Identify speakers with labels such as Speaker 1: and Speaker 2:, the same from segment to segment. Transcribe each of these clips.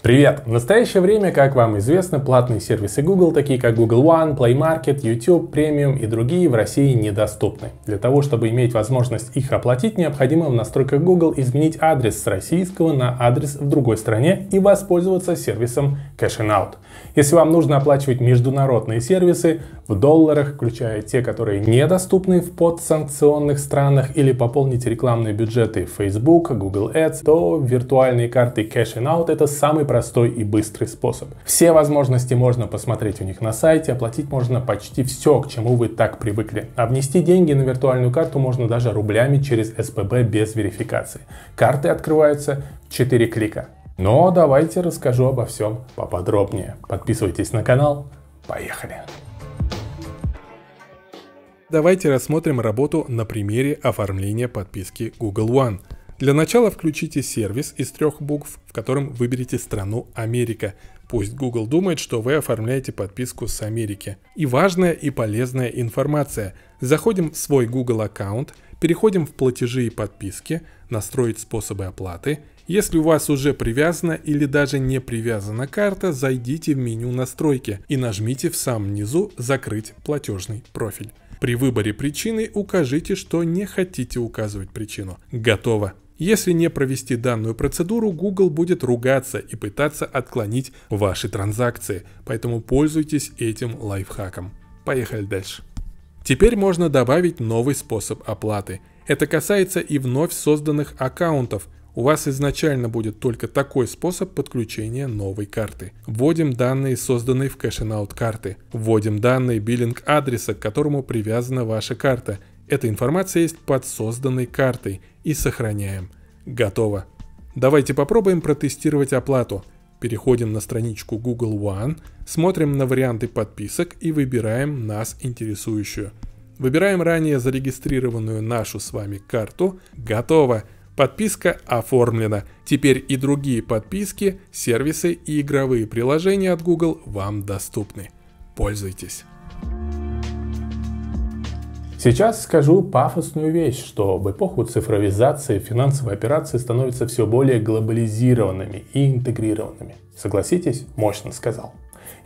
Speaker 1: Привет! В настоящее время, как вам известно, платные сервисы Google, такие как Google One, Play Market, YouTube, Premium и другие, в России недоступны. Для того, чтобы иметь возможность их оплатить, необходимо в настройках Google изменить адрес с российского на адрес в другой стране и воспользоваться сервисом Cash in Out. Если вам нужно оплачивать международные сервисы в долларах, включая те, которые недоступны в подсанкционных странах, или пополнить рекламные бюджеты Facebook, Google Ads, то виртуальные карты Cash in Out — это самый простой и быстрый способ. Все возможности можно посмотреть у них на сайте, оплатить можно почти все, к чему вы так привыкли. А внести деньги на виртуальную карту можно даже рублями через СПБ без верификации. Карты открываются в 4 клика. Но давайте расскажу обо всем поподробнее. Подписывайтесь на канал. Поехали!
Speaker 2: Давайте рассмотрим работу на примере оформления подписки Google One. Для начала включите сервис из 3 букв, в котором выберите страну Америка. Пусть Google думает, что вы оформляете подписку с Америки. И важная и полезная информация. Заходим в свой Google аккаунт, переходим в платежи и подписки, настроить способы оплаты. Если у вас уже привязана или даже не привязана карта, зайдите в меню «Настройки» и нажмите в самом низу «Закрыть платежный профиль». При выборе причины укажите, что не хотите указывать причину. Готово. Если не провести данную процедуру, Google будет ругаться и пытаться отклонить ваши транзакции, поэтому пользуйтесь этим лайфхаком. Поехали дальше. Теперь можно добавить новый способ оплаты. Это касается и вновь созданных аккаунтов. У вас изначально будет только такой способ подключения новой карты. Вводим данные, созданные в Cash in Out карты. Вводим данные биллинг-адреса, к которому привязана ваша карта. Эта информация есть под созданной картой. И сохраняем. Готово. Давайте попробуем протестировать оплату. Переходим на страничку Google One, смотрим на варианты подписок и выбираем нас интересующую. Выбираем ранее зарегистрированную нашу с вами карту. Готово. Подписка оформлена. Теперь и другие подписки, сервисы и игровые приложения от Google вам доступны. Пользуйтесь.
Speaker 1: Сейчас скажу пафосную вещь, что в эпоху цифровизации финансовые операции становятся все более глобализированными и интегрированными. Согласитесь, мощно сказал.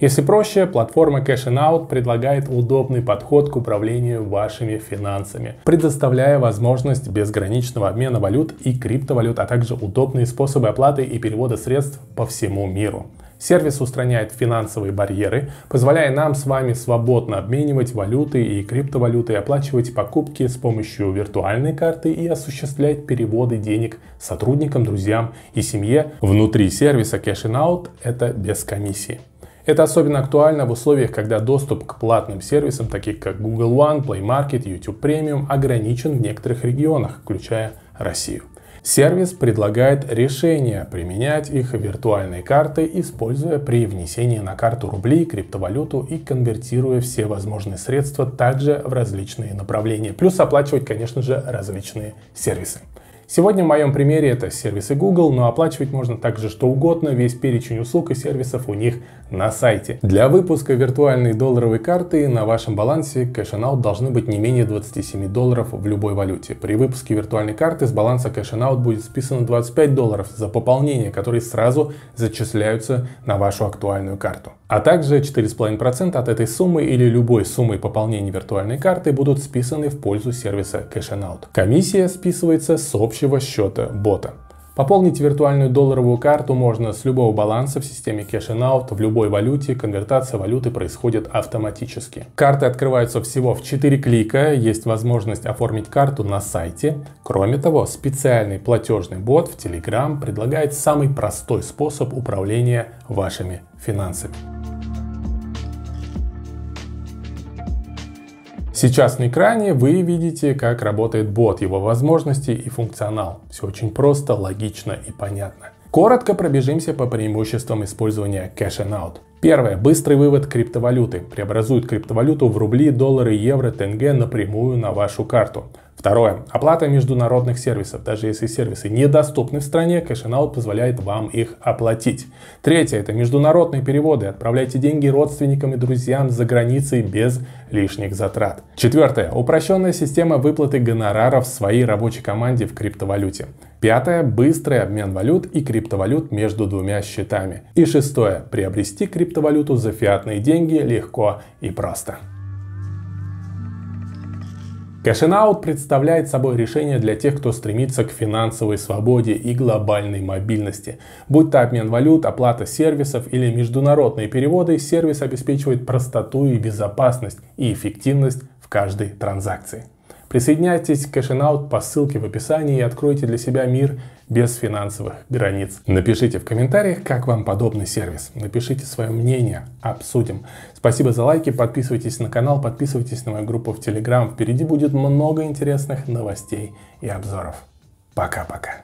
Speaker 1: Если проще, платформа Cash in Out предлагает удобный подход к управлению вашими финансами, предоставляя возможность безграничного обмена валют и криптовалют, а также удобные способы оплаты и перевода средств по всему миру. Сервис устраняет финансовые барьеры, позволяя нам с вами свободно обменивать валюты и криптовалюты, оплачивать покупки с помощью виртуальной карты и осуществлять переводы денег сотрудникам, друзьям и семье. Внутри сервиса Cash in Out это без комиссии. Это особенно актуально в условиях, когда доступ к платным сервисам, таких как Google One, Play Market, YouTube Premium, ограничен в некоторых регионах, включая Россию. Сервис предлагает решение применять их виртуальные карты, используя при внесении на карту рубли, криптовалюту и конвертируя все возможные средства также в различные направления. Плюс оплачивать, конечно же, различные сервисы. Сегодня в моем примере это сервисы Google, но оплачивать можно также что угодно, весь перечень услуг и сервисов у них на сайте. Для выпуска виртуальной долларовой карты на вашем балансе Cash in Out должны быть не менее 27 долларов в любой валюте. При выпуске виртуальной карты с баланса Cash in Out будет списано 25 долларов за пополнение, которые сразу зачисляются на вашу актуальную карту. А также 4,5% от этой суммы или любой суммы пополнения виртуальной карты будут списаны в пользу сервиса Cash in Out. Комиссия списывается с общего счета бота. Пополнить виртуальную долларовую карту можно с любого баланса в системе Cash in Out в любой валюте. Конвертация валюты происходит автоматически. Карты открываются всего в 4 клика. Есть возможность оформить карту на сайте. Кроме того, специальный платежный бот в Telegram предлагает самый простой способ управления вашими финансами. Сейчас на экране вы видите, как работает бот, его возможности и функционал. Все очень просто, логично и понятно. Коротко пробежимся по преимуществам использования Cash in Out. Первое. Быстрый вывод криптовалюты. Преобразует криптовалюту в рубли, доллары, евро, тенге напрямую на вашу карту. Второе. Оплата международных сервисов. Даже если сервисы недоступны в стране, Cash in Out позволяет вам их оплатить. Третье. Это международные переводы. Отправляйте деньги родственникам и друзьям за границей без лишних затрат. Четвертое. Упрощенная система выплаты гонораров своей рабочей команде в криптовалюте. 5. Быстрый обмен валют и криптовалют между двумя счетами. И 6. Приобрести криптовалюту за фиатные деньги легко и просто. Кэшин-аут представляет собой решение для тех, кто стремится к финансовой свободе и глобальной мобильности. Будь то обмен валют, оплата сервисов или международные переводы, сервис обеспечивает простоту и безопасность и эффективность в каждой транзакции. Присоединяйтесь к Кэшин-аут по ссылке в описании и откройте для себя мир без финансовых границ. Напишите в комментариях, как вам подобный сервис. Напишите свое мнение, обсудим. Спасибо за лайки, подписывайтесь на канал, подписывайтесь на мою группу в Telegram. Впереди будет много интересных новостей и обзоров. Пока-пока.